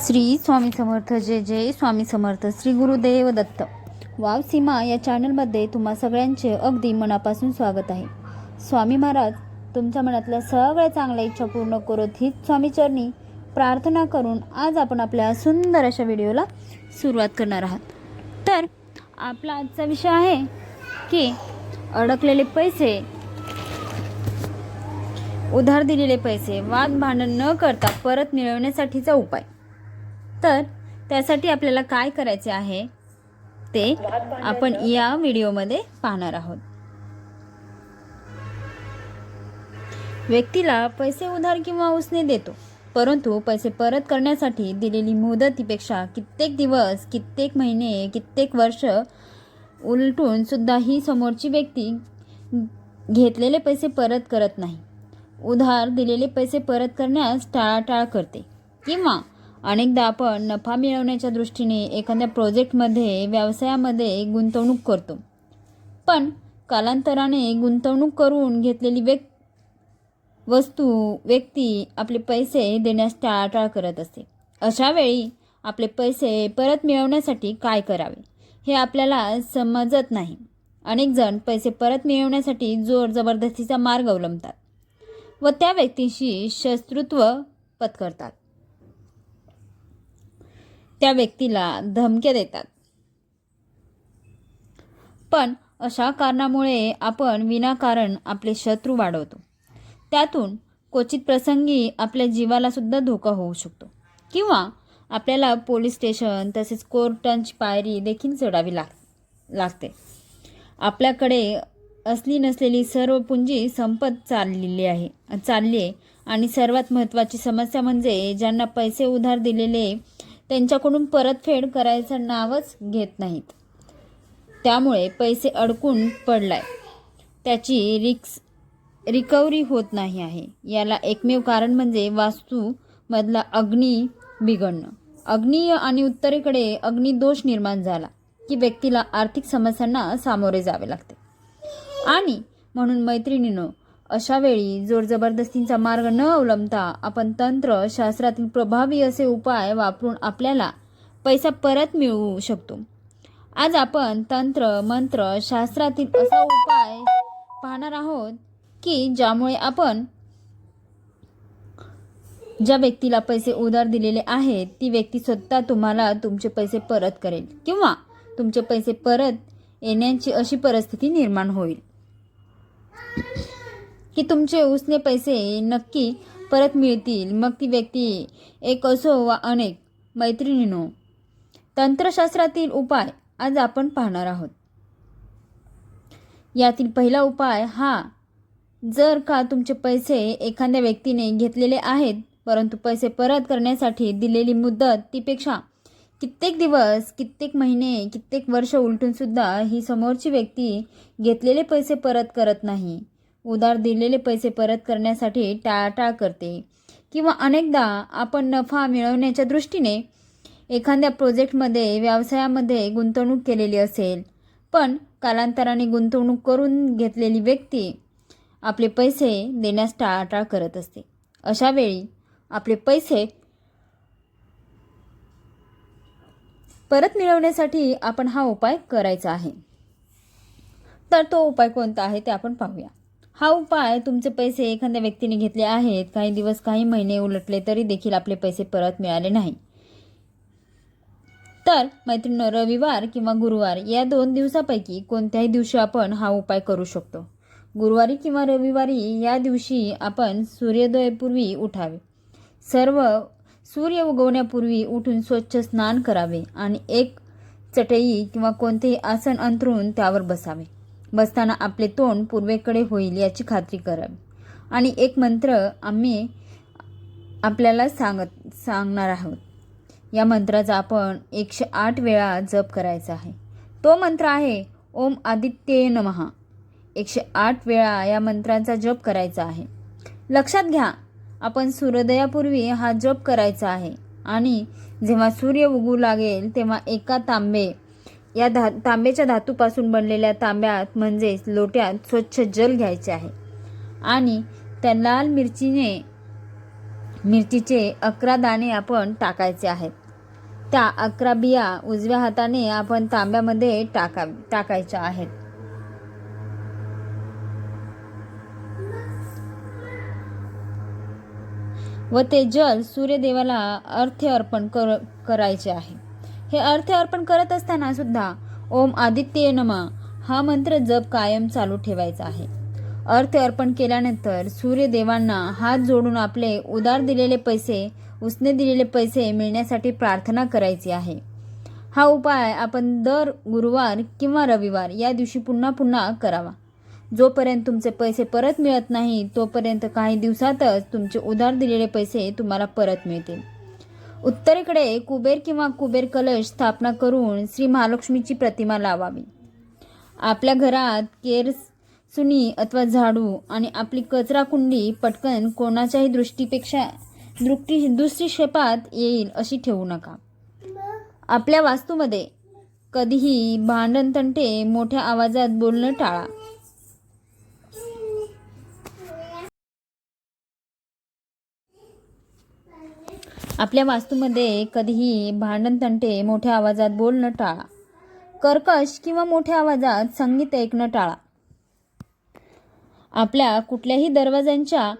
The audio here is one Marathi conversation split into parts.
श्री स्वामी समर्थ. जय जय स्वामी समर्थ. श्री गुरुदेव दत्त. वाव सीमा या चॅनलमध्ये तुम्हा सगळ्यांचे अगदी मनापासून स्वागत आहे. स्वामी महाराज तुमच्या मनातल्या सगळ्या चांगल्या इच्छा पूर्ण करोत हीच स्वामीचरणी प्रार्थना करून आज आपण आपल्या सुंदर अशा व्हिडिओला सुरुवात करणार आहात. तर आपला आजचा विषय आहे की अडकलेले पैसे, उधार दिलेले पैसे वाद भांडण न करता परत मिळवण्यासाठीचा उपाय. तर त्यासाठी आपल्याला काय करायचे आहे ते आपण या व्हिडिओमध्ये पाहणार आहोत. व्यक्तीला पैसे उधार किंवा उसने देतो, परंतु पैसे परत करण्यासाठी दिलेली मुदतीपेक्षा कित्येक दिवस, कित्येक महिने, कित्येक वर्ष उलटून सुद्धा ही समोरची व्यक्ती घेतलेले पैसे परत करत नाही. उधार दिलेले पैसे परत करण्यास टाळाटाळ करते किंवा अनेकदा आपण नफा मिळवण्याच्या दृष्टीने एखाद्या प्रोजेक्टमध्ये, व्यवसायामध्ये गुंतवणूक करतो, पण कालांतराने गुंतवणूक करून घेतलेली व्यक्ती आपले पैसे देण्यास टाळाटाळ करत असते. अशा वेळी आपले पैसे परत मिळवण्यासाठी काय करावे हे आपल्याला समजत नाही. अनेक जण पैसे परत मिळवण्यासाठी जोर जबरदस्तीचा मार्ग अवलंबतात व त्या व्यक्तीशी शत्रुत्व पत्करतात. त्या व्यक्तीला धमक्या देतात. पण अशा कारणामुळे आपण विनाकारण आपले शत्रू वाढवतो. त्यातून क्वचित प्रसंगी आपल्या जीवाला सुद्धा धोका होऊ शकतो किंवा आपल्याला पोलीस स्टेशन तसेच कोर्टांची पायरी देखील चढावी लागते. आपल्याकडे असली नसलेली सर्व पुंजी संपत चालली आहे आणि सर्वात महत्त्वाची समस्या म्हणजे ज्यांना पैसे उधार दिलेले त्यांच्याकडून परतफेड करायचं नावच घेत नाहीत. त्यामुळे पैसे अडकून पडलाय, त्याची रिकव्हरी होत नाही आहे. याला एकमेव कारण म्हणजे वास्तूमधला अग्नी बिघडणं. अग्नी आणि उत्तरेकडे अग्निदोष निर्माण झाला की व्यक्तीला आर्थिक समस्यांना सामोरे जावे लागते. आणि म्हणून मैत्रिणींनो, अशा वेळी जोर जबरदस्तीचा मार्ग न अवलंबता आपण तंत्र शास्त्रातील प्रभावी असे उपाय वापरून आपल्याला पैसा परत मिळवू शकतो. आज आपण तंत्र मंत्र शास्त्रातील असा उपाय पाहणार आहोत की ज्यामुळे आपण ज्या व्यक्तीला पैसे उधार दिलेले आहेत ती व्यक्ती स्वतः तुम्हाला तुमचे पैसे परत करेल किंवा तुमचे पैसे परत येण्याची अशी परिस्थिती निर्माण होईल की तुमचे उसने पैसे नक्की परत मिळतील. मग ती व्यक्ती एक असो वा अनेक. मैत्रिणींनो, तंत्रशास्त्रातील उपाय आज आपण पाहणार आहोत. यातील पहिला उपाय हा, जर का तुमचे पैसे एखाद्या व्यक्तीने घेतलेले आहेत परंतु पैसे परत करण्यासाठी दिलेली मुदत तीपेक्षा कित्येक दिवस, कित्येक महिने, कित्येक वर्ष उलटून सुद्धा ही समोरची व्यक्ती घेतलेले पैसे परत करत नाही, उधार दिलेले पैसे परत करण्यासाठी टाळाटाळ करते किंवा अनेकदा आपण नफा मिळवण्याच्या दृष्टीने एखाद्या प्रोजेक्टमध्ये, व्यवसायामध्ये गुंतवणूक केलेली असेल, पण कालांतराने गुंतवणूक करून घेतलेली व्यक्ती आपले पैसे देण्यास टाळाटाळ करत असते. अशा वेळी आपले पैसे परत मिळवण्यासाठी आपण हा उपाय करायचा आहे. तर तो उपाय कोणता आहे ते आपण पाहूया. हा उपाय, तुमचे पैसे एखाद्या व्यक्तीने घेतले आहेत, काही दिवस, काही महिने उलटले तरी देखील आपले पैसे परत मिळाले नाही, तर मैत्रिणींनो, रविवार किंवा गुरुवार या 2 दिवसापैकी कोणत्याही दिवशी आपण हा उपाय करू शकतो. गुरुवारी किंवा रविवारी या दिवशी आपण सूर्योदयापूर्वी उठावे. सूर्य उगवण्यापूर्वी उठून स्वच्छ स्नान करावे आणि एक चटई किंवा कोणतेही आसन अंथरून त्यावर बसावे. बसताना आपले तोंड पूर्वेकडे होईल याची खात्री करावी आणि एक मंत्र आम्ही आपल्याला सांगणार आहोत. या मंत्राचा आपण 108 वेळा जप करायचा आहे. तो मंत्र आहे ओम आदित्ये नमः. 108 वेळा या मंत्राचा जप करायचा आहे. लक्षात घ्या, आपण सूर्योदयापूर्वी हा जप करायचा आहे आणि जेव्हा सूर्य उगू लागेल तेव्हा एका तांब्याच्या धातूपासून बनलेल्या तांब्यात म्हणजेच लोट्यात स्वच्छ जल घ्यायचे आहे आणि त्या लाल मिरचीने मिरचीचे 11 दाणे आपण टाकायचे आहेत. त्या 11 बिया उजव्या हाताने आपण तांब्यामध्ये टाकायच्या आहेत. व ते जल सूर्यदेवाला अर्घ्य अर्पण करायचे आहे. हे अर्घ्य अर्पण करत असताना सुद्धा ओम आदित्य नमः हा मंत्र जप कायम चालू ठेवायचा आहे. अर्घ्य अर्पण केल्यानंतर सूर्यदेवांना हात जोडून आपले उधार दिलेले पैसे, उसने दिलेले पैसे मिळण्यासाठी प्रार्थना करायची आहे. हा उपाय आपण दर गुरुवार किंवा रविवार या दिवशी पुन्हा पुन्हा करावा. जोपर्यंत तुमचे पैसे परत मिळत नाही तोपर्यंत काही दिवसातच तुमचे उधार दिलेले पैसे तुम्हाला परत मिळतील. उत्तरेकडे कुबेर किंवा कुबेर कलश स्थापना करून श्री महालक्ष्मीची प्रतिमा लावावी. आपल्या घरात केरसुनी अथवा झाडू आणि आपली कचरा कुंडी पटकन कोणाच्याही दृष्टिक्षेपात येईल अशी ठेवू नका. आपल्या वास्तूमध्ये कधीही भांडणतंटे मोठ्या आवाजात बोलणं टाळा. आपल्या वास्तूमध्ये कधीही भांडणतंटे मोठ्या आवाजात बोलणं टाळा. कर्कश किंवा मोठ्या आवाजात संगीत ऐकणं टाळा. आपल्या कुठल्याही दरवाजांच्या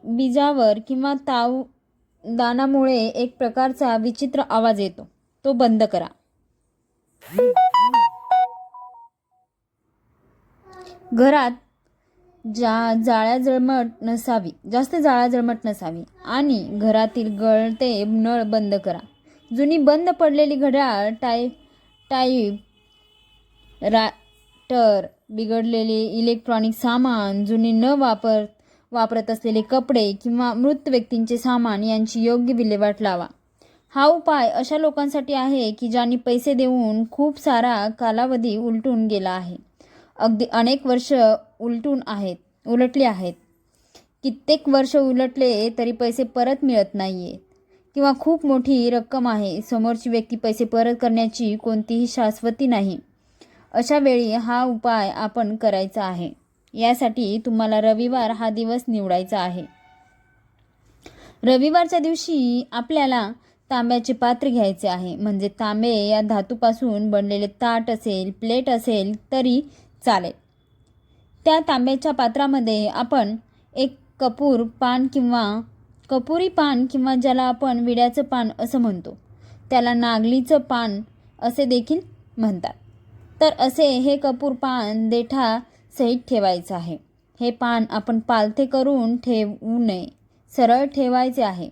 बीजावर किंवा तावदानामुळे एक प्रकारचा विचित्र आवाज येतो, तो बंद करा. घरात जास्त जाळ्या जळमट नसावी आणि घरातील गळते नळ बंद करा. जुनी बंद पडलेली घड्याळ, टायपरायटर, बिघडलेले इलेक्ट्रॉनिक सामान, जुनी न वापरत असलेले कपडे किंवा मृत व्यक्तींचे सामान यांची योग्य विल्हेवाट लावा. हा उपाय अशा लोकांसाठी आहे की ज्यांनी पैसे देऊन खूप सारा कालावधी उलटून गेला आहे. अगदी अनेक वर्ष उलटली आहेत. कित्येक वर्ष उलटले तरी पैसे परत मिळत नाहीये किंवा खूप मोठी रक्कम आहे. समोरची व्यक्ती पैसे परत करण्याची कोणतीही शाश्वती नाही. अशा वेळी हा उपाय आपण करायचा आहे. यासाठी तुम्हाला रविवार हा दिवस निवडायचा आहे. रविवारच्या दिवशी आपल्याला तांब्याचे पात्र घ्यायचे आहे. म्हणजे तांबे या धातूपासून बनलेले ताट असेल, प्लेट असेल तरी चालेल. त्या तांब्याच्या पात्रामध्ये आपण एक कपुरी पान किंवा ज्याला आपण विड्याचं पान असं म्हणतो, त्याला नागलीचं पान असे देखील म्हणतात, तर असे हे कपूर पान देठा सहित ठेवायचं आहे. हे पान आपण पालथे करून ठेवू नये, सरळ ठेवायचे आहे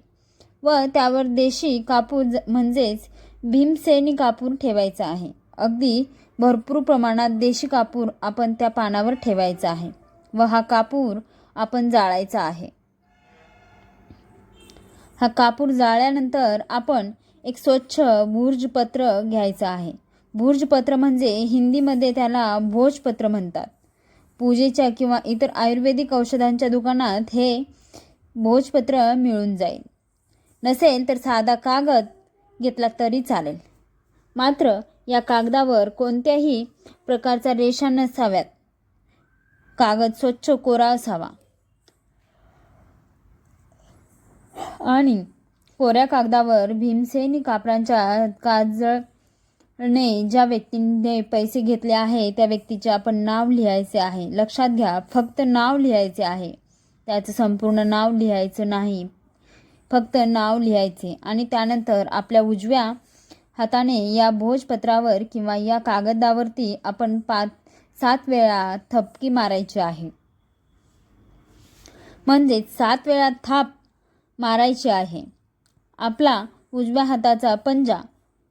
व त्यावर देशी कापूर म्हणजेच भीमसेनी कापूर ठेवायचा आहे. अगदी भरपूर प्रमाणात देशी कापूर आपण त्या पानावर ठेवायचा आहे व हा कापूर आपण जाळायचा आहे. हा कापूर जाळल्यानंतर आपण एक स्वच्छ भूर्जपत्र घ्यायचं आहे. भूर्जपत्र म्हणजे हिंदीमध्ये त्याला भोजपत्र म्हणतात. पूजेच्या किंवा इतर आयुर्वेदिक औषधांच्या दुकानात हे भोजपत्र मिळून जाईल. नसेल तर साधा कागद घेतला तरी चालेल. मात्र या कागदावर कोणत्याही प्रकारचा रेषा नसाव्यात. कागद स्वच्छ कोरा असावा आणि कोऱ्या कागदावर भीमसेनी कापरांच्या काजळने ज्या व्यक्तीने पैसे घेतले आहे त्या व्यक्तीचे आपण नाव लिहायचे आहे. लक्षात घ्या, फक्त नाव लिहायचे आहे. त्याचं संपूर्ण नाव लिहायचं नाही, फक्त नाव लिहायचे आणि त्यानंतर आपल्या उजव्या हाताने या भोजपत्रावर किंवा या कागदावरती आपण 7 वेळा थपकी मारायची आहे. म्हणजे 7 वेळा थाप मारायची आहे. आपला उजव्या हाताचा पंजा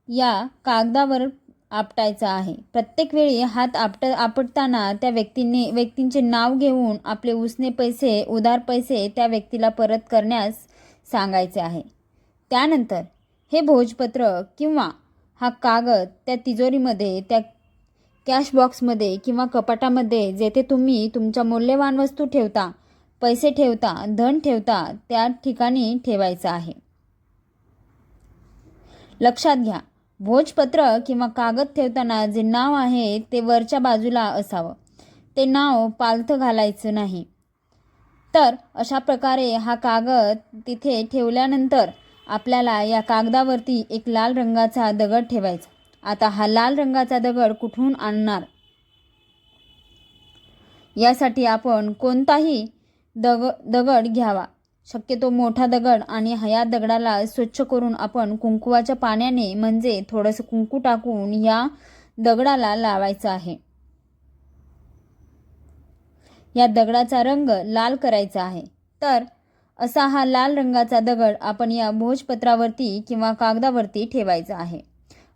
या कागदावर आपटायचा आहे. प्रत्येक वेळी हात आपटताना त्या व्यक्तींचे नाव घेऊन आपले उसने पैसे, उधार पैसे त्या व्यक्तीला परत करण्यास सांगायचे आहे. त्यानंतर हे भोजपत्र किंवा हा कागद त्या तिजोरीमध्ये, त्या कॅश बॉक्समध्ये किंवा कपाटामध्ये जेथे तुम्ही तुमच्या मौल्यवान वस्तू ठेवता, पैसे ठेवता, धन ठेवता त्या ठिकाणी ठेवायचा आहे. लक्षात घ्या, भोजपत्र किंवा कागद ठेवताना जे नाव आहे ते वरच्या बाजूला असावं. ते नाव पालथं घालायचं नाही. तर अशा प्रकारे हा कागद तिथे ठेवल्यानंतर आपल्याला या कागदावरती एक लाल रंगाचा दगड ठेवायचा. आता हा लाल रंगाचा दगड कुठून आणणार? यासाठी आपण कोणताही दगड घ्यावा, शक्यतो मोठा दगड, आणि या दगडाला स्वच्छ करून आपण कुंकवाच्या पाण्याने म्हणजे थोडंसं कुंकू टाकून या दगडाला लावायचं आहे. या दगडाचा रंग लाल करायचा आहे. तर असा हा लाल रंगाचा दगड आपण या भोजपत्रावरती किंवा कागदावरती ठेवायचा आहे.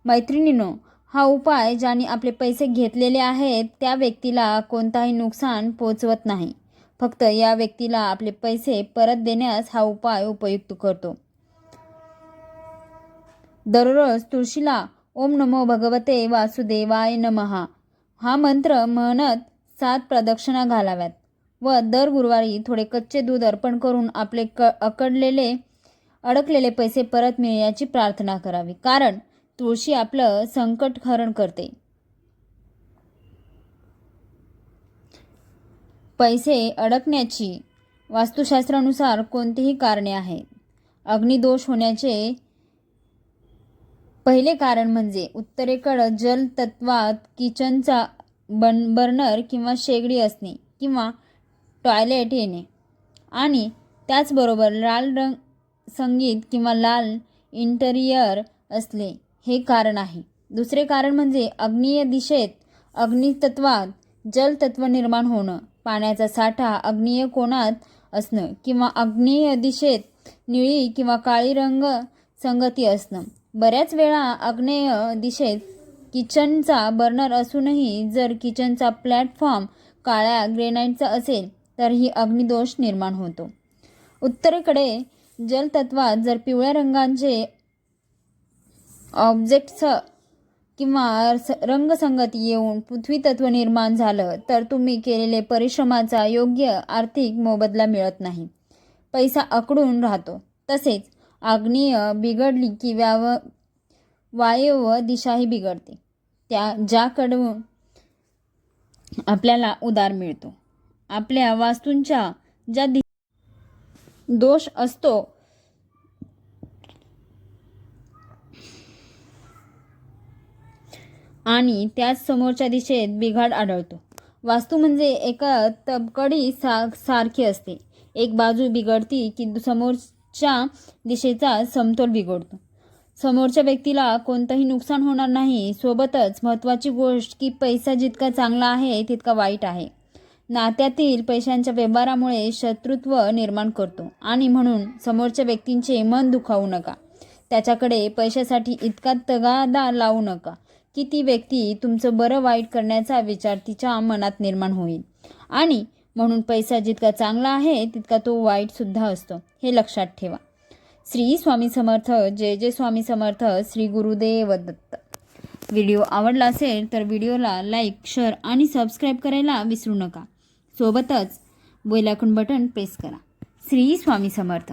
मैत्रिणींनो, हा उपाय ज्याने आपले पैसे घेतलेले आहेत त्या व्यक्तीला कोणताही नुकसान पोचवत नाही. फक्त या व्यक्तीला आपले पैसे परत देण्यास हा उपाय उपयुक्त करतो. दररोज तुळशीला ओम नमो भगवते वासुदेवाय नमः हा मंत्र म्हणत 7 प्रदक्षिणा घालाव्यात व दर गुरुवारी थोडे कच्चे दूध अर्पण करून आपले अडकलेले पैसे परत मिळण्याची प्रार्थना करावी. कारण तुळशी आपलं संकट हरण करते. पैसे अडकण्याची वास्तुशास्त्रानुसार कोणतीही कारणे आहेत. अग्निदोष होण्याचे पहिले कारण म्हणजे उत्तरेकडं जल तत्वात किचनचा बर्नर किंवा शेगडी असणे किंवा टॉयलेट येणे आणि त्याचबरोबर लाल संगीत किंवा लाल इंटेरियर असले हे कारण आहे. दुसरे कारण म्हणजे आग्नेय दिशेत अग्नितत्वात जलतत्व निर्माण होणं, पाण्याचा साठा आग्नेय कोनात असणं किंवा आग्नेय दिशेत निळी किंवा काळी रंग संगती असणं. बऱ्याच वेळा आग्नेय दिशेत किचनचा बर्नर असूनही जर किचनचा प्लॅटफॉर्म काळ्या ग्रेनाईटचा असेल तर ही अग्निदोष निर्माण होतो. उत्तरेकडे जलतत्वात जर पिवळ्या रंगाचे ऑब्जेक्ट्स किंवा रंगसंगती येऊन पृथ्वी तत्व निर्माण झालं तर तुम्ही केलेले परिश्रमाचा योग्य आर्थिक मोबदला मिळत नाही, पैसा अकडून राहतो. तसेच आग्नेय बिघडली की वायव्य दिशाही बिघडते, ज्याकडून आपल्याला उधार मिळतो. आपल्या वास्तूंच्या ज्या दोष असतो आणि त्याच समोरच्या दिशेत बिघाड आढळतो. वास्तू म्हणजे एका तबकडी सारखी असते. एक बाजू बिघडती की समोरच्या दिशेचा समतोल बिघडतो. समोरच्या व्यक्तीला कोणतंही नुकसान होणार नाही. सोबतच महत्त्वाची गोष्ट की पैसा जितका चांगला आहे तितका वाईट आहे. नात्यातील पैशांच्या व्यवहारामुळे शत्रुत्व निर्माण करतो आणि म्हणून समोरच्या व्यक्तींचे मन दुखावू नका. त्याच्याकडे पैशासाठी इतका तगादा लावू नका की ती व्यक्ती तुमचं बरं वाईट करण्याचा विचार तिच्या मनात निर्माण होईल. आणि म्हणून पैसा जितका चांगला आहे तितका तो वाईटसुद्धा असतो, हे लक्षात ठेवा. श्री स्वामी समर्थ. जय जय स्वामी समर्थ. श्री गुरुदेव दत्त. व्हिडिओ आवडला असेल तर व्हिडिओला लाईक, शेअर आणि सबस्क्राईब करायला विसरू नका. सोबतच बेल आयकॉन बटन प्रेस करा. श्री स्वामी समर्थ.